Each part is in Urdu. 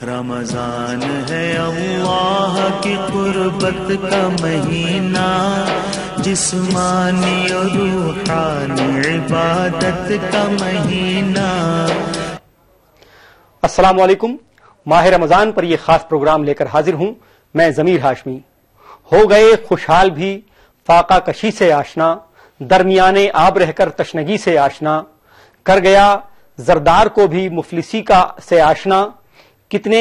رمضان ہے اللہ کی قربت کا مہینہ، جسمانی اور روحانی عبادت کا مہینہ۔ السلام علیکم۔ ماہ رمضان پر یہ خاص پروگرام لے کر حاضر ہوں میں ضمیر ہاشمی۔ ہو گئے خوشحال بھی فاقہ کشی سے آشنا، درمیانے آب رہ کر تشنگی سے آشنا، کر گیا زردار کو بھی مفلسی کا سے آشنا، کتنے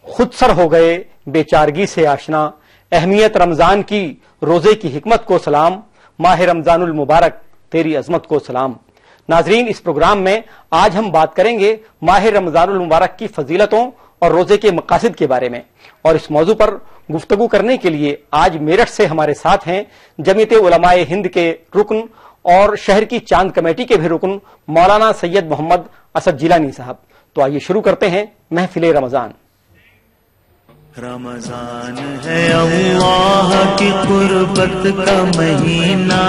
خود سر ہو گئے بیچارگی سے آشنا۔ اہمیت رمضان کی، روزے کی حکمت کو سلام، ماہ رمضان المبارک تیری عظمت کو سلام۔ ناظرین، اس پروگرام میں آج ہم بات کریں گے ماہ رمضان المبارک کی فضیلتوں اور روزے کے مقاصد کے بارے میں، اور اس موضوع پر گفتگو کرنے کے لیے آج میرٹھ سے ہمارے ساتھ ہیں جمعیت علماء ہند کے رکن اور شہر کی چاند کمیٹی کے بھی رکن مولانا سید محمد اسد جیلانی صاحب۔ تو آئیے شروع کرتے ہیں محفل رمضان۔ رمضان ہے اللہ کی قربت کا مہینہ،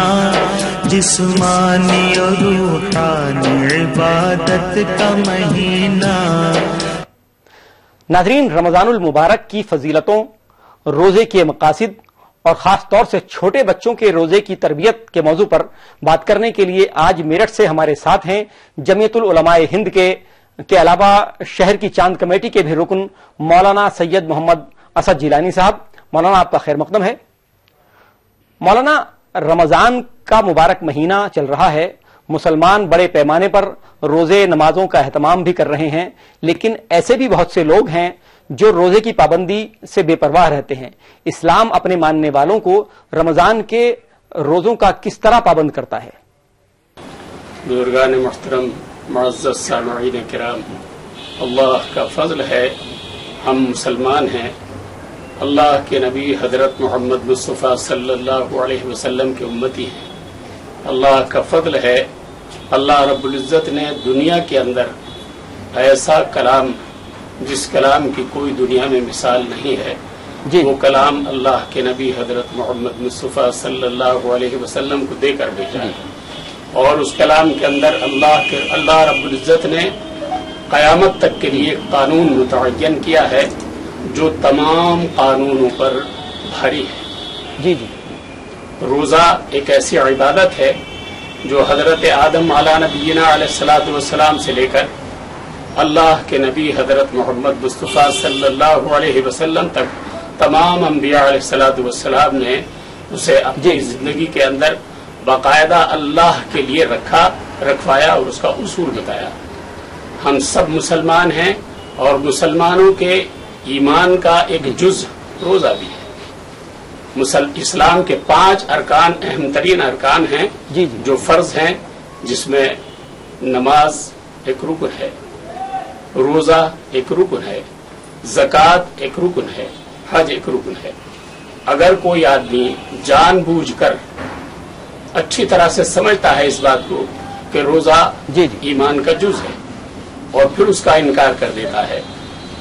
جسمانی اور روحانی عبادت کا مہینہ۔ ناظرین، رمضان المبارک کی فضیلتوں، روزے کے مقاصد اور خاص طور سے چھوٹے بچوں کے روزے کی تربیت کے موضوع پر بات کرنے کے لیے آج میرٹھ سے ہمارے ساتھ ہیں جمعیت العلماء ہند کے علاوہ شہر کی چاند کمیٹی کے بھی رکن مولانا سید محمد اسد جیلانی صاحب۔ مولانا، آپ کا خیر مقدم ہے۔ مولانا، رمضان کا مبارک مہینہ چل رہا ہے، مسلمان بڑے پیمانے پر روزے نمازوں کا اہتمام بھی کر رہے ہیں، لیکن ایسے بھی بہت سے لوگ ہیں جو روزے کی پابندی سے بے پرواہ رہتے ہیں۔ اسلام اپنے ماننے والوں کو رمضان کے روزوں کا کس طرح پابند کرتا ہے؟ بزرگان محترم، معزز سامعین کرام، اللہ کا فضل ہے ہم مسلمان ہیں، اللہ کے نبی حضرت محمد مصطفیٰ صلی اللہ علیہ وسلم کے امتی ہیں۔ اللہ کا فضل ہے، اللہ رب العزت نے دنیا کے اندر ایسا کلام جس کلام کی کوئی دنیا میں مثال نہیں ہے، وہ کلام اللہ کے نبی حضرت محمد مصطفیٰ صلی اللہ علیہ وسلم کو دے کر بھیجا ہے، اور اس کلام کے اندر اللہ رب العزت نے قیامت تک کے لیے قانون متعین کیا ہے جو تمام قانونوں پر بھاری ہے۔ جی۔ روزہ ایک ایسی عبادت ہے جو حضرت آدم علیہ نبینا علیہ الصلوۃ والسلام سے لے کر اللہ کے نبی حضرت محمد مصطفیٰ صلی اللہ علیہ وسلم تک تمام انبیاء علیہ الصلوۃ والسلام نے اسے اپنی زندگی کے اندر باقاعدہ اللہ کے لیے رکھوایا اور اس کا اصول بتایا۔ ہم سب مسلمان ہیں اور مسلمانوں کے ایمان کا ایک جز روزہ بھی ہے۔ اسلام کے 5 ارکان، اہم ترین ارکان ہیں جو فرض ہیں، جس میں نماز ایک رکن ہے، روزہ ایک رکن ہے، زکوٰۃ ایک رکن ہے، حج ایک رکن ہے۔ اگر کوئی آدمی جان بوجھ کر اچھی طرح سے سمجھتا ہے اس بات کو کہ روزہ ایمان کا جز ہے اور پھر اس کا انکار کر دیتا ہے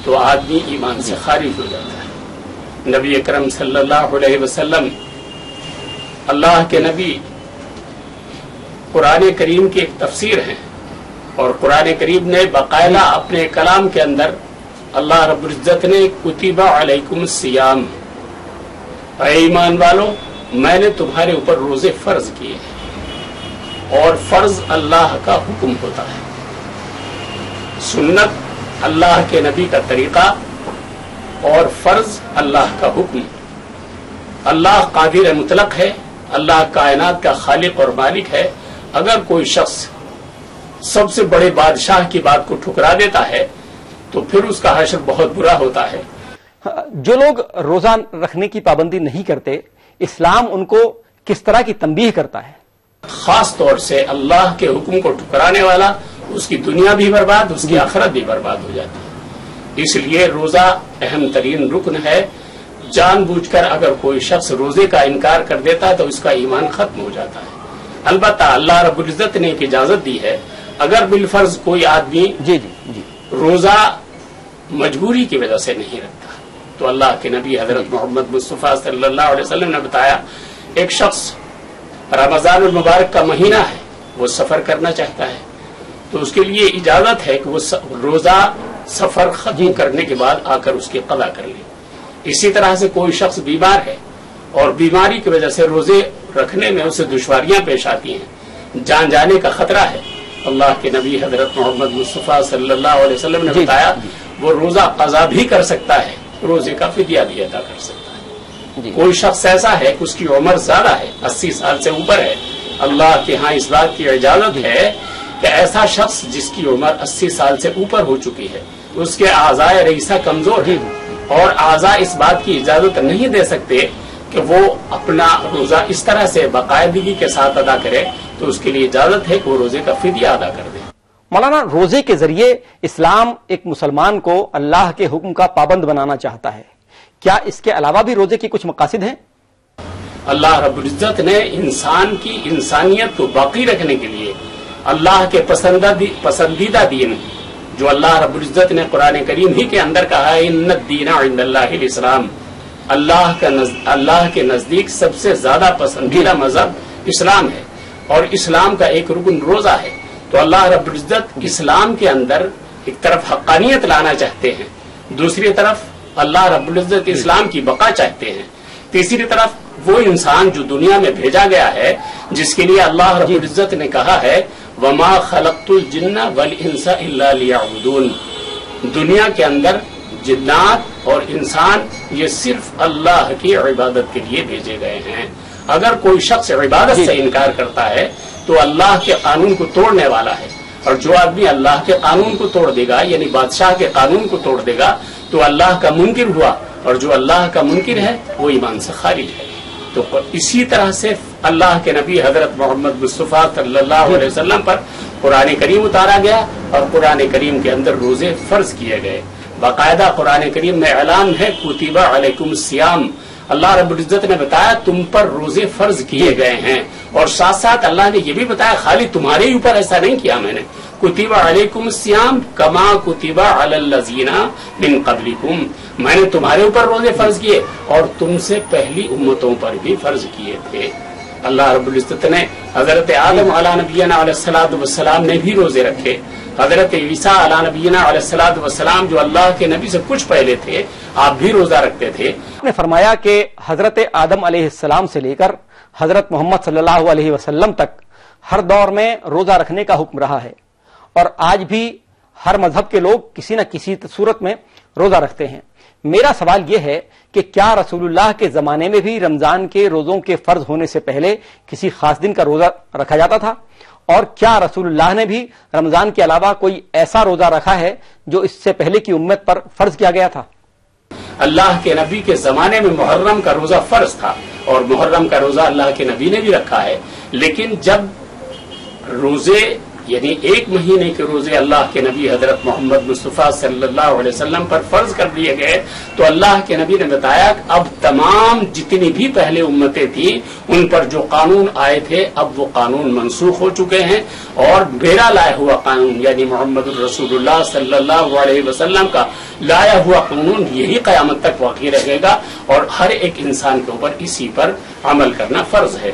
تو آدمی ایمان سے خارج ہو جاتا ہے۔ نبی اکرم صلی اللہ علیہ وسلم، اللہ کے نبی، قرآن کریم کی ایک تفسیر ہے، اور قرآن کریم نے باقاعدہ اپنے کلام کے اندر اللہ رب العزت نے کتب علیکم الصیام، اے ایمان والو میں نے تمہارے اوپر روزے فرض کیے ہیں، اور فرض اللہ کا حکم ہوتا ہے، سنت اللہ کے نبی کا طریقہ اور فرض اللہ کا حکم۔ اللہ قادر مطلق ہے، اللہ کائنات کا خالق اور مالک ہے۔ اگر کوئی شخص سب سے بڑے بادشاہ کی بات کو ٹھکرا دیتا ہے تو پھر اس کا حشر بہت برا ہوتا ہے۔ جو لوگ روزہ رکھنے کی پابندی نہیں کرتے، اسلام ان کو کس طرح کی تنبیہ کرتا ہے؟ خاص طور سے اللہ کے حکم کو ٹھکرانے والا، اس کی دنیا بھی برباد، اس کی آخرت بھی برباد ہو جاتی ہے۔ اس لیے روزہ اہم ترین رکن ہے۔ جان بوجھ کر اگر کوئی شخص روزے کا انکار کر دیتا ہے تو اس کا ایمان ختم ہو جاتا ہے۔ البتہ اللہ رب العزت نے ایک اجازت دی ہے، اگر بالفرض کوئی آدمی روزہ مجبوری کی وجہ سے نہیں رکھتا تو اللہ کے نبی حضرت محمد مصطفیٰ صلی اللہ علیہ وسلم نے بتایا، ایک شخص رمضان المبارک کا مہینہ ہے، وہ سفر کرنا چاہتا ہے تو اس کے لیے اجازت ہے کہ وہ روزہ سفر ختم کرنے کے بعد آ کر اس کی قضا کر لے. اسی طرح سے کوئی شخص بیمار ہے اور بیماری کی وجہ سے روزے رکھنے میں اسے دشواریاں پیش آتی ہیں، جان جانے کا خطرہ ہے، اللہ کے نبی حضرت محمد مصطفیٰ صلی اللہ علیہ وسلم نے بتایا وہ روزہ قضا بھی کر سکتا ہے، روزے کا فدیہ بھی ادا کر سکتا ہے. کوئی شخص ایسا ہے کہ اس کی عمر زیادہ ہے، 80 سال سے اوپر ہے، اللہ کے ہاں اس بات کی اجازت ہے کہ ایسا شخص جس کی عمر 80 سال سے اوپر ہو چکی ہے، اس کے اعضاء رئیسہ کمزور ہیں اور اعضاء اس بات کی اجازت نہیں دے سکتے کہ وہ اپنا روزہ اس طرح سے باقاعدگی کے ساتھ ادا کرے، تو اس کے لیے اجازت ہے کہ وہ روزے کا فدیہ ادا کر دے. مولانا، روزے کے ذریعے اسلام ایک مسلمان کو اللہ کے حکم کا پابند بنانا چاہتا ہے، کیا اس کے علاوہ بھی روزے کی کچھ مقاصد ہیں؟ اللہ رب العزت نے انسان کی انسانیت کو باقی رکھنے کے لیے اللہ کے پسندیدہ دین جو اللہ رب العزت نے قرآن کریم ہی کے اندر کہا ہے ان الدین عند اللہ الاسلام، اللہ کے نزدیک سب سے زیادہ پسندیدہ مذہب اسلام ہے اور اسلام کا ایک رکن روزہ ہے. تو اللہ رب العزت اسلام کے اندر ایک طرف حقانیت لانا چاہتے ہیں، دوسری طرف اللہ رب العزت اسلام کی بقا چاہتے ہیں، تیسری طرف وہ انسان جو دنیا میں بھیجا گیا ہے جس کے لیے اللہ رب العزت نے کہا ہے وما خلقت الجن والانس الا لیعبدون، دنیا کے اندر جنات اور انسان یہ صرف اللہ کی عبادت کے لیے بھیجے گئے ہیں. اگر کوئی شخص عبادت سے انکار کرتا ہے تو اللہ کے قانون کو توڑنے والا ہے، اور جو آدمی اللہ کے قانون کو توڑ دے گا یعنی بادشاہ کے قانون کو توڑ دے گا تو اللہ کا منکر ہوا، اور جو اللہ کا منکر ہے وہ ایمان سے خارج ہے. تو اسی طرح سے اللہ کے نبی حضرت محمد مصطفیٰ صلی اللہ علیہ وسلم پر قرآن کریم اتارا گیا اور قرآن کریم کے اندر روزے فرض کیے گئے. باقاعدہ قرآن کریم میں اعلان ہے کتب علیکم الصیام، اللہ رب العزت نے بتایا تم پر روزے فرض کیے گئے ہیں، اور ساتھ ساتھ اللہ نے یہ بھی بتایا خالی تمہارے اوپر ایسا نہیں کیا میں نے، کتب علیکم الصیام کما کتب علی الذین من قبلکم، میں نے تمہارے اوپر روزے فرض کیے اور تم سے پہلی امتوں پر بھی فرض کیے تھے. اللہ رب العزت نے حضرت آدم علیہ نبینا علیہ الصلوۃ والسلام نے بھی روزے رکھے، حضرت عیسیٰ علیہ نبینا علیہ الصلوۃ والسلام جو اللہ کے نبی سے کچھ پہلے تھے آپ بھی روزہ رکھتے تھے. آپ نے فرمایا کہ حضرت آدم علیہ السلام سے لے کر حضرت محمد صلی اللہ علیہ وسلم تک ہر دور میں روزہ رکھنے کا حکم رہا ہے، اور آج بھی ہر مذہب کے لوگ کسی نہ کسی صورت میں روزہ رکھتے ہیں. میرا سوال یہ ہے کہ کیا رسول اللہ کے زمانے میں بھی رمضان کے روزوں کے فرض ہونے سے پہلے کسی خاص دن کا روزہ رکھا جاتا تھا، اور کیا رسول اللہ نے بھی رمضان کے علاوہ کوئی ایسا روزہ رکھا ہے جو اس سے پہلے کی امت پر فرض کیا گیا تھا؟ اللہ کے نبی کے زمانے میں محرم کا روزہ فرض تھا اور محرم کا روزہ اللہ کے نبی نے بھی رکھا ہے، لیکن جب روزے یعنی ایک مہینے کے روزے اللہ کے نبی حضرت محمد مصطفیٰ صلی اللہ علیہ وسلم پر فرض کر دیے گئے تو اللہ کے نبی نے بتایا کہ اب تمام جتنی بھی پہلے امتیں تھیں ان پر جو قانون آئے تھے اب وہ قانون منسوخ ہو چکے ہیں، اور میرا لایا ہوا قانون یعنی محمد الرسول اللہ صلی اللہ علیہ وسلم کا لایا ہوا قانون یہی قیامت تک باقی رہے گا، اور ہر ایک انسان کے اوپر اسی پر عمل کرنا فرض ہے.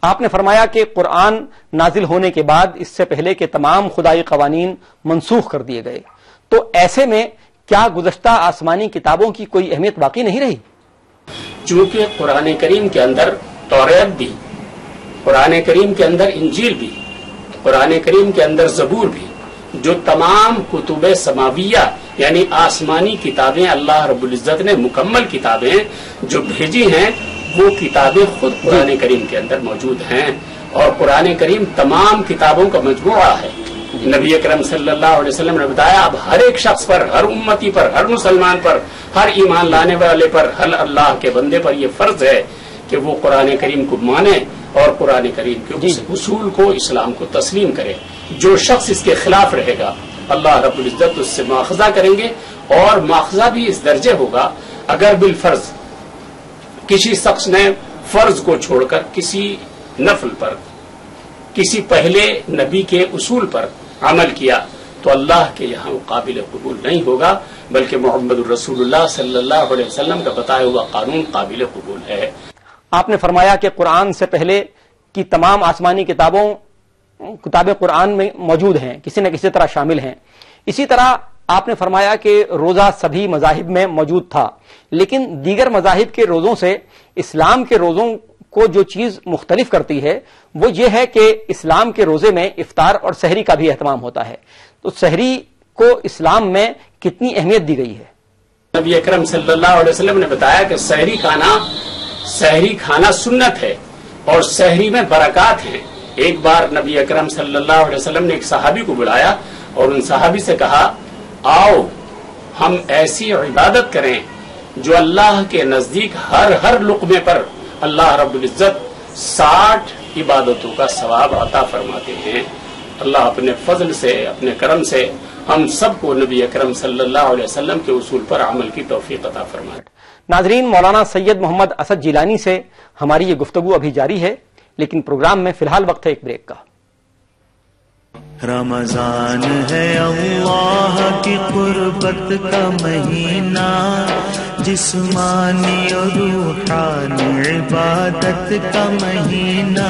آپ نے فرمایا کہ قرآن نازل ہونے کے بعد اس سے پہلے کے تمام خدائی قوانین منسوخ کر دیے گئے، تو ایسے میں کیا گزشتہ آسمانی کتابوں کی کوئی اہمیت باقی نہیں رہی؟ چونکہ قرآن کریم کے اندر توریت بھی، قرآن کریم کے اندر انجیل بھی، قرآن کریم کے اندر زبور بھی، جو تمام کتب سماویہ یعنی آسمانی کتابیں اللہ رب العزت نے مکمل کتابیں جو بھیجی ہیں وہ کتابیں خود قرآن کریم کے اندر موجود ہیں، اور قرآن کریم تمام کتابوں کا مجموعہ ہے. نبی اکرم صلی اللہ علیہ وسلم نے بتایا اب ہر ایک شخص پر، ہر امتی پر، ہر مسلمان پر، ہر ایمان لانے والے پر، ہر اللہ کے بندے پر یہ فرض ہے کہ وہ قرآن کریم کو مانے اور قرآن کریم کے اصول کو، اسلام کو تسلیم کرے. جو شخص اس کے خلاف رہے گا اللہ رب العزت اس سے مواخذہ کریں گے، اور مواخذہ بھی اس درجے ہوگا اگر بالفرض کسی شخص نے فرض کو چھوڑ کر کسی نفل پر، کسی پہلے نبی کے اصول پر عمل کیا تو اللہ کے یہاں وہ قابل قبول نہیں ہوگا، بلکہ محمد الرسول اللہ صلی اللہ علیہ وسلم کا بتایا ہوا قانون قابل قبول ہے. آپ نے فرمایا کہ قرآن سے پہلے کی تمام آسمانی کتابیں قرآن میں موجود ہیں، کسی نہ کسی طرح شامل ہیں. اسی طرح آپ نے فرمایا کہ روزہ سبھی مذاہب میں موجود تھا، لیکن دیگر مذاہب کے روزوں سے اسلام کے روزوں کو جو چیز مختلف کرتی ہے وہ یہ ہے کہ اسلام کے روزے میں افطار اور سحری کا بھی اہتمام ہوتا ہے. تو سحری کو اسلام میں کتنی اہمیت دی گئی ہے؟ نبی اکرم صلی اللہ علیہ وسلم نے بتایا کہ سحری کھانا سنت ہے اور سحری میں برکات ہیں. ایک بار نبی اکرم صلی اللہ علیہ وسلم نے ایک صحابی کو بلایا اور ان صحابی سے کہا آؤ ہم ایسی عبادت کریں جو اللہ کے نزدیک ہر لقمے پر اللہ رب العزت 60 عبادتوں کا ثواب عطا فرماتے ہیں. اللہ اپنے فضل سے اپنے کرم سے ہم سب کو نبی اکرم صلی اللہ علیہ وسلم کے اصول پر عمل کی توفیق عطا فرمائے. ناظرین، مولانا سید محمد اسد جیلانی سے ہماری یہ گفتگو ابھی جاری ہے، لیکن پروگرام میں فی الحال وقت ہے ایک بریک کا. رمضان ہے اللہ کی قربت کا مہینہ، جسمانی اور روحانی عبادت کا مہینہ.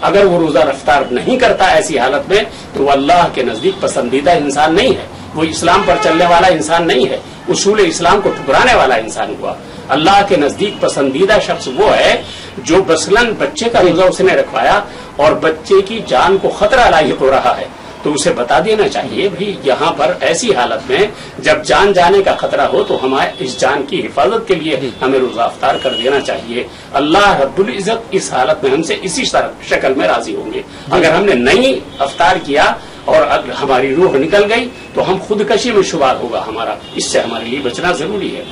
اگر وہ روزہ افطار نہیں کرتا ایسی حالت میں تو وہ اللہ کے نزدیک پسندیدہ انسان نہیں ہے، وہ اسلام پر چلنے والا انسان نہیں ہے، اصول اسلام کو ٹھکرانے والا انسان ہوا۔ اللہ کے نزدیک پسندیدہ شخص وہ ہے جو مثلاً بچے کا روزہ اس نے رکھوایا اور بچے کی جان کو خطرہ لاحق ہو رہا ہے تو اسے بتا دینا چاہیے بھائی یہاں پر ایسی حالت میں جب جان جانے کا خطرہ ہو تو ہمارے اس جان کی حفاظت کے لیے ہمیں روزہ افطار کر دینا چاہیے۔ اللہ رب العزت اس حالت میں ہم سے اسی شکل میں راضی ہوں گے۔ اگر ہم نے نہیں افطار کیا اور اگر ہماری روح نکل گئی تو ہم خودکشی میں شمار ہوگا ہمارا، اس سے ہمارے لیے بچنا ضروری ہے۔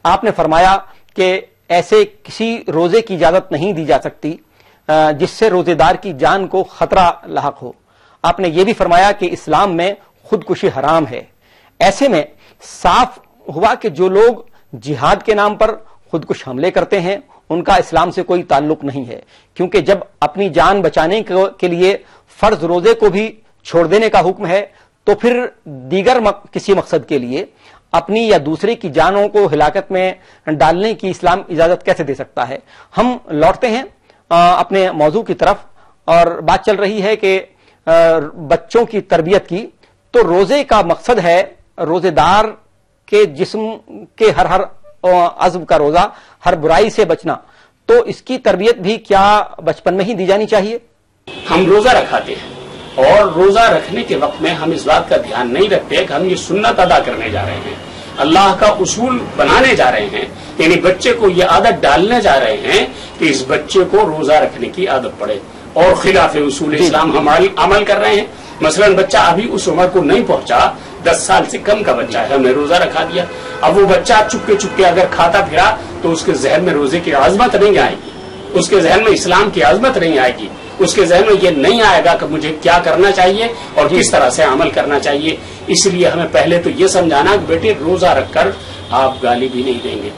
آپ نے فرمایا کہ ایسے کسی روزے کی اجازت نہیں دی جا سکتی جس سے روزے دار کی جان کو خطرہ لاحق ہو۔ آپ نے یہ بھی فرمایا کہ اسلام میں خودکشی حرام ہے۔ ایسے میں صاف ہوا کہ جو لوگ جہاد کے نام پر خودکش حملے کرتے ہیں ان کا اسلام سے کوئی تعلق نہیں ہے، کیونکہ جب اپنی جان بچانے کے لیے فرض روزے کو بھی چھوڑ دینے کا حکم ہے تو پھر دیگر کسی مقصد کے لیے اپنی یا دوسرے کی جانوں کو ہلاکت میں ڈالنے کی اسلام اجازت کیسے دے سکتا ہے؟ ہم لوٹتے ہیں اپنے موضوع کی طرف، اور بات چل رہی ہے کہ بچوں کی تربیت کی۔ تو روزے کا مقصد ہے روزے دار کے جسم کے ہر عزم کا روزہ، ہر برائی سے بچنا، تو اس کی تربیت بھی کیا بچپن میں ہی دی جانی چاہیے؟ ہم روزہ رکھاتے ہیں اور روزہ رکھنے کے وقت میں ہم اس بات کا دھیان نہیں رکھتے کہ ہم یہ سنت ادا کرنے جا رہے ہیں، اللہ کا اصول بنانے جا رہے ہیں، یعنی بچے کو یہ عادت ڈالنے جا رہے ہیں کہ اس بچے کو روزہ رکھنے کی عادت پڑے، اور خلاف اصول اسلام ہم عمل کر رہے ہیں۔ مثلا بچہ ابھی اس عمر کو نہیں پہنچا، 10 سال سے کم کا بچہ ہے، ہم نے روزہ رکھا دیا، اب وہ بچہ چپکے اگر کھاتا پھرا تو اس کے ذہن میں روزے کی عظمت نہیں آئے گی، اس کے ذہن میں اسلام کی عظمت نہیں آئے گی، اس کے ذہن میں یہ نہیں آئے گا کہ مجھے کیا کرنا چاہیے اور کس طرح سے عمل کرنا چاہیے۔ اس لیے ہمیں پہلے تو یہ سمجھانا کہ بیٹے روزہ رکھ کر آپ گالی بھی نہیں دیں گے،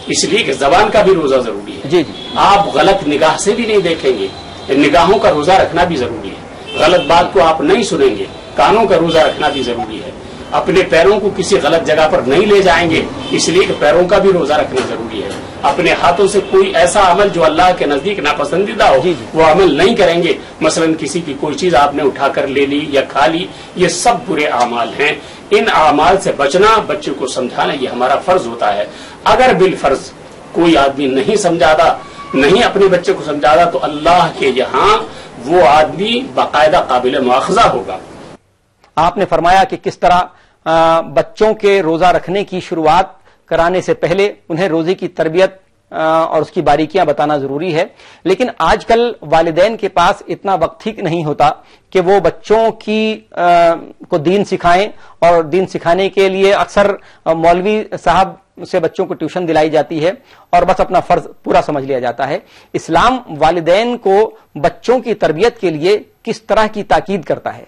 اس لیے کہ زبان کا بھی روزہ ضروری ہے، آپ غلط نگاہ سے بھی نہیں دیکھیں گے، نگاہوں کا روزہ رکھنا بھی ضروری ہے، غلط بات کو آپ نہیں سنیں گے، کانوں کا روزہ رکھنا بھی ضروری ہے، اپنے پیروں کو کسی غلط جگہ پر نہیں لے جائیں گے، اس لیے کہ پیروں کا بھی روزہ رکھنا ضروری ہے، اپنے ہاتھوں سے کوئی ایسا عمل جو اللہ کے نزدیک ناپسندیدہ ہو وہ عمل نہیں کریں گے، مثلا کسی کی کوئی چیز آپ نے اٹھا کر لے لی یا کھا لی، یہ سب برے اعمال ہیں، ان اعمال سے بچنا، بچے کو سمجھانا یہ ہمارا فرض ہوتا ہے۔ اگر بالفرض کوئی آدمی نہیں سمجھاتا، نہیں اپنے بچے کو سمجھاتا تو اللہ کے یہاں وہ آدمی باقاعدہ قابل مواخذہ ہوگا۔ آپ نے فرمایا کہ کس طرح بچوں کے روزہ رکھنے کی شروعات کرانے سے پہلے انہیں روزے کی تربیت اور اس کی باریکیاں بتانا ضروری ہے، لیکن آج کل والدین کے پاس اتنا وقت ٹھیک نہیں ہوتا کہ وہ بچوں کو دین سکھائیں، اور دین سکھانے کے لیے اکثر مولوی صاحب سے بچوں کو ٹیوشن دلائی جاتی ہے اور بس اپنا فرض پورا سمجھ لیا جاتا ہے۔ اسلام والدین کو بچوں کی تربیت کے لیے کس طرح کی تاکید کرتا ہے؟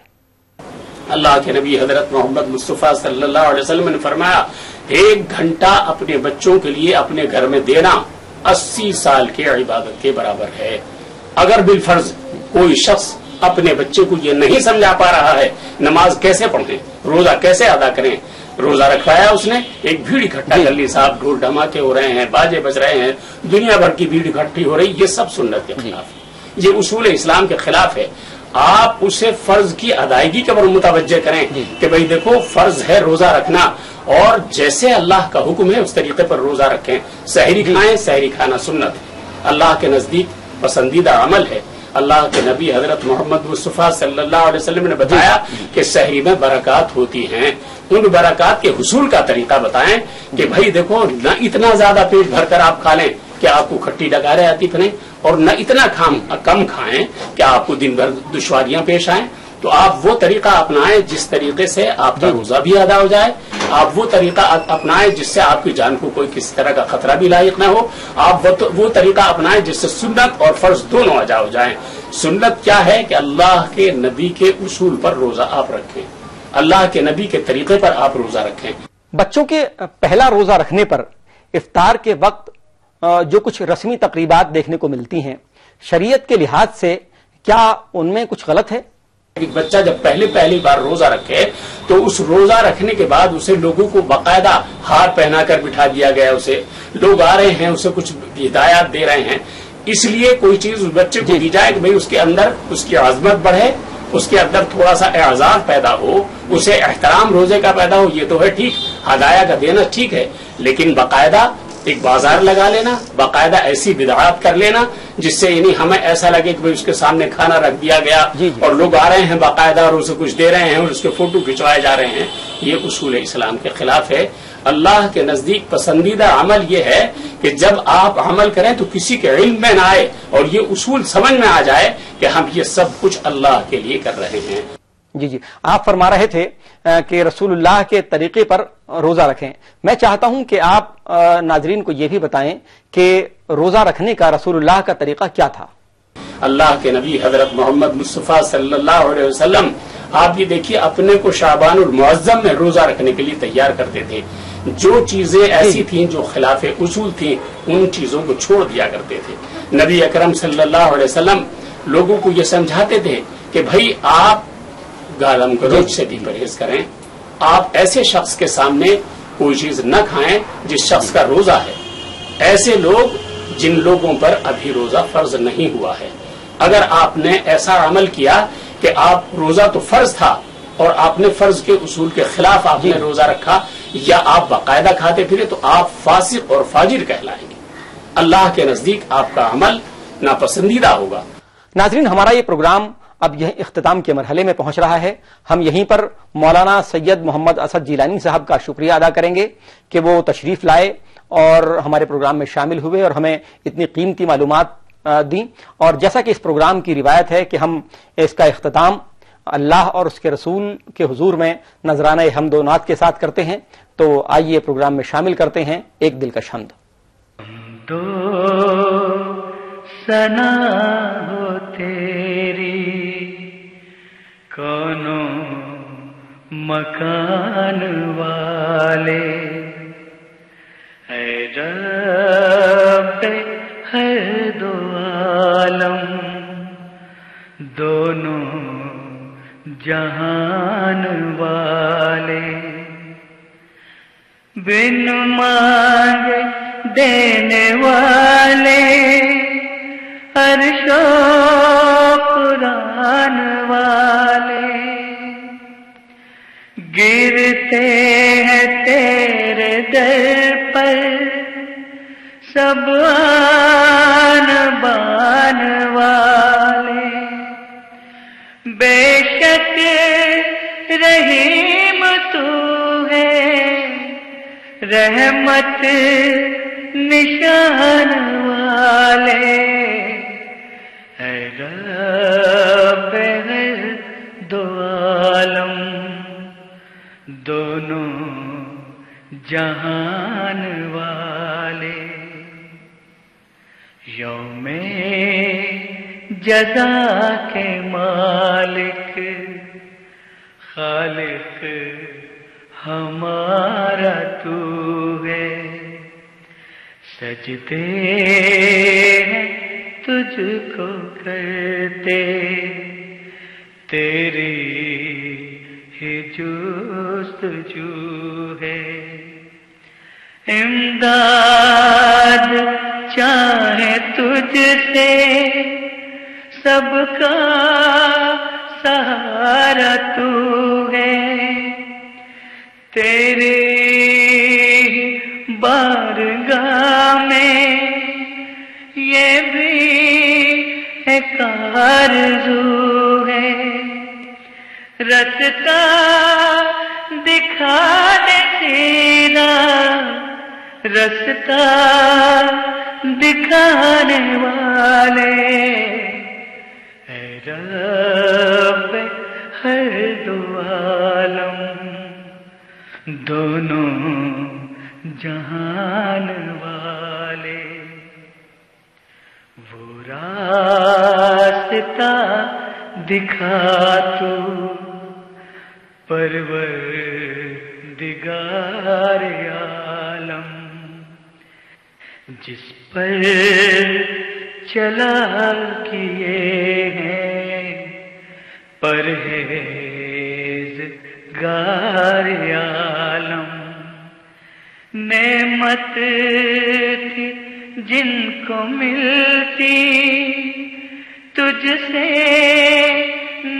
اللہ کے نبی حضرت محمد مصطفیٰ صلی اللہ علیہ وسلم نے فرمایا 1 گھنٹہ اپنے بچوں کے لیے اپنے گھر میں دینا 80 سال کے عبادت کے برابر ہے۔ اگر بالفرض کوئی شخص اپنے بچے کو یہ نہیں سمجھا پا رہا ہے نماز کیسے پڑھیں، روزہ کیسے ادا کریں، روزہ رکھوایا اس نے، ایک بھیڑ اکٹھا کر لی، صاحب ڈھول ڈھماکے ہو رہے ہیں، باجے بج رہے ہیں، دنیا بھر کی بھیڑ اکٹھی ہو رہی، یہ سب سنت کے خلاف ہے، یہ اصول اسلام کے خلاف ہے۔ آپ اسے فرض کی ادائیگی کے پر متوجہ کریں کہ بھئی دیکھو فرض ہے روزہ رکھنا، اور جیسے اللہ کا حکم ہے اس طریقے پر روزہ رکھیں، سحری کھائیں، سحری کھانا سنت ہے، اللہ کے نزدیک پسندیدہ عمل ہے۔ اللہ کے نبی حضرت محمد مصطفیٰ صلی اللہ علیہ وسلم نے بتایا کہ سحری میں برکات ہوتی ہیں، ان برکات کے حصول کا طریقہ بتائیں کہ بھئی دیکھو نہ اتنا زیادہ پیٹ بھر کر آپ کھا لیں کہ آپ کو کھٹی ڈگاریں آتی پھریں، اور نہ اتنا کم کھائیں کہ آپ کو دن بھر دشواریاں پیش آئیں۔ تو آپ وہ طریقہ اپنائیں جس طریقے سے آپ کا روزہ بھی ادا ہو جائے، آپ وہ طریقہ اپنائیں جس سے آپ کی جان کو کوئی کسی طرح کا خطرہ بھی لاحق نہ ہو، آپ وہ طریقہ اپنائیں جس سے سنت اور فرض دونوں ادا ہو جائیں۔ سنت کیا ہے کہ اللہ کے نبی کے اصول پر روزہ آپ رکھیں، اللہ کے نبی کے طریقے پر آپ روزہ رکھیں۔ بچوں کے پہلا روزہ رکھنے پر افطار کے وقت جو کچھ رسمی تقریبات دیکھنے کو ملتی ہیں، شریعت کے لحاظ سے کیا ان میں کچھ غلط ہے؟ ایک بچہ جب پہلی بار روزہ رکھے تو اس روزہ رکھنے کے بعد اسے لوگوں کو باقاعدہ ہار پہنا کر بٹھا دیا گیا، اسے لوگ آ رہے ہیں، اسے کچھ ہدایات دے رہے ہیں، اس لیے کوئی چیز اس بچے کو دی جائے کہ بھئی اس کے اندر اس کی عظمت بڑھے، اس کے اندر تھوڑا سا اعزاز پیدا ہو، اسے احترام روزے کا پیدا ہو، یہ تو ہے ٹھیک، ہدایہ کا دینا ٹھیک ہے، لیکن باقاعدہ ایک بازار لگا لینا، باقاعدہ ایسی بدعات کر لینا جس سے یعنی ہمیں ایسا لگے کہ اس کے سامنے کھانا رکھ دیا گیا اور لوگ آ رہے ہیں باقاعدہ اور اسے کچھ دے رہے ہیں اور اس کے فوٹو کھنچوائے جا رہے ہیں، یہ اصول اسلام کے خلاف ہے۔ اللہ کے نزدیک پسندیدہ عمل یہ ہے کہ جب آپ عمل کریں تو کسی کے علم میں نہ آئے اور یہ اصول سمجھ میں آ جائے کہ ہم یہ سب کچھ اللہ کے لیے کر رہے ہیں۔ جی آپ فرما رہے تھے کہ رسول اللہ کے طریقے پر روزہ رکھیں، میں چاہتا ہوں کہ آپ ناظرین کو یہ بھی بتائیں کہ روزہ رکھنے کا رسول اللہ کا طریقہ کیا تھا۔ اللہ کے نبی حضرت محمد مصطفیٰ صلی اللہ علیہ وسلم آپ یہ دیکھیے اپنے کو شعبان المعظم میں روزہ رکھنے کے لیے تیار کرتے تھے، جو چیزیں ایسی تھیں جو خلاف اصول تھیں ان چیزوں کو چھوڑ دیا کرتے تھے۔ نبی اکرم صلی اللہ علیہ وسلم لوگوں کو یہ سمجھاتے تھے کہ بھائی آپ گالم گلوچ سے بھی پرہیز کریں، آپ ایسے شخص کے سامنے کوئی چیز نہ کھائیں جس شخص کا روزہ ہے، ایسے لوگ جن لوگوں پر ابھی روزہ فرض نہیں ہوا ہے۔ اگر آپ نے ایسا عمل کیا کہ آپ روزہ تو فرض تھا اور آپ نے فرض کے اصول کے خلاف آپ نے روزہ رکھا یا آپ باقاعدہ کھاتے پھرے تو آپ فاسق اور فاجر کہلائیں گے، اللہ کے نزدیک آپ کا عمل ناپسندیدہ ہوگا۔ ناظرین، ہمارا یہ پروگرام اب یہ اختتام کے مرحلے میں پہنچ رہا ہے۔ ہم یہیں پر مولانا سید محمد اسد جیلانی صاحب کا شکریہ ادا کریں گے کہ وہ تشریف لائے اور ہمارے پروگرام میں شامل ہوئے اور ہمیں اتنی قیمتی معلومات دیں، اور جیسا کہ اس پروگرام کی روایت ہے کہ ہم اس کا اختتام اللہ اور اس کے رسول کے حضور میں نذرانہ حمد و نعت کے ساتھ کرتے ہیں، تو آئیے پروگرام میں شامل کرتے ہیں ایک دلکش حمد۔ تو ثنا ہو تیری کونوں مکان والے، اے رب ہر دو عالم دونوں جہان والے، بن مانگے دینے والے، عرش و قرآن والے، گرتے ہیں تیرے در پر سب آن بان والے، بے شک رحیم تو ہے رحمت نشان والے، اے رب ہر دو عالم دونوں جہان والے، یوم جزا کے مالک خالق ہمارا تو ہے، سجدے ہیں تجھ کو کرتے تیری ہی جستجو ہے، امداد چاہے تجھ سے سب کا سہارا تو ہے، تیری بارگاہ میں یہ بھی ایک آرزو ہے، رستہ دکھا دے تیرا رستہ دکھانے والے، اے رب ہر دو عالم دونوں جہان والے، وہ راستہ دکھا تو پروردگار عالم، جس پر چلا کیے ہیں پرہیزگار عالم، نعمت تھی جن کو ملتی تجھ سے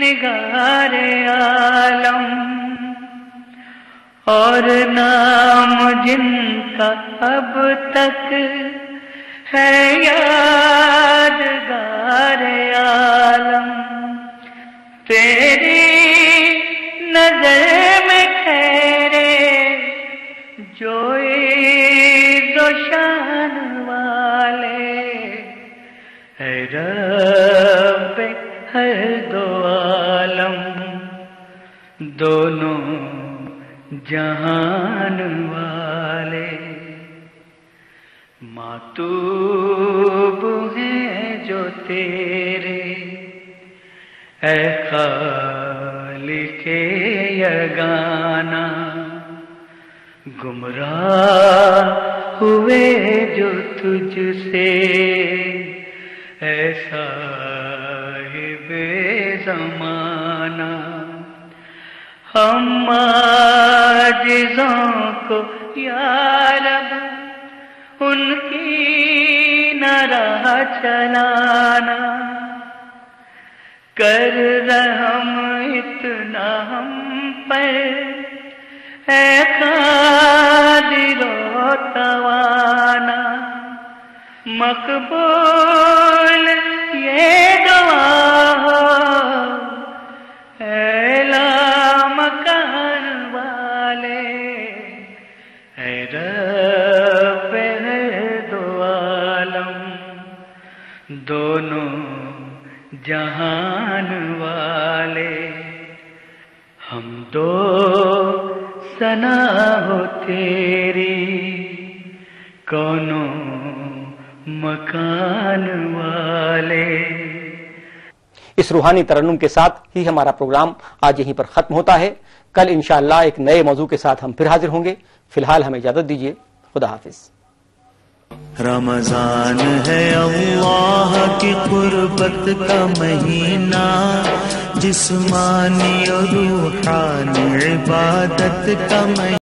نگار عالم، اور نام جن کا اب تک ہے یادگار عالم، تیری نظر میں ٹھہرے جو عز و شان والے، اے رب ہر دو عالم، دونوں جہان والے، ماتوب ہیں جو تیرے اے خالق یگانہ، گمراہ ہوئے جو تجھ سے اے صاحب زمانہ، ہم عاجزوں کو یا رب ان کی نہ راہ چلانا، کر رحم اتنا ہم پر اے قادر و توانا، مقبول یہ دعا ہو اے لامکان والے، اے رب ہے دو عالم، دونوں جہان والے، ہم دو ثنا ہو تیری کونوں مکان والے۔ اس روحانی ترنم کے ساتھ ہی ہمارا پروگرام آج یہیں پر ختم ہوتا ہے۔ کل انشاءاللہ ایک نئے موضوع کے ساتھ ہم پھر حاضر ہوں گے۔ فی الحال ہمیں اجازت دیجیے، خدا حافظ۔ رمضان ہے اللہ کی قربت کا مہینہ، جسمانی اور روحانی عبادت کا مہینہ۔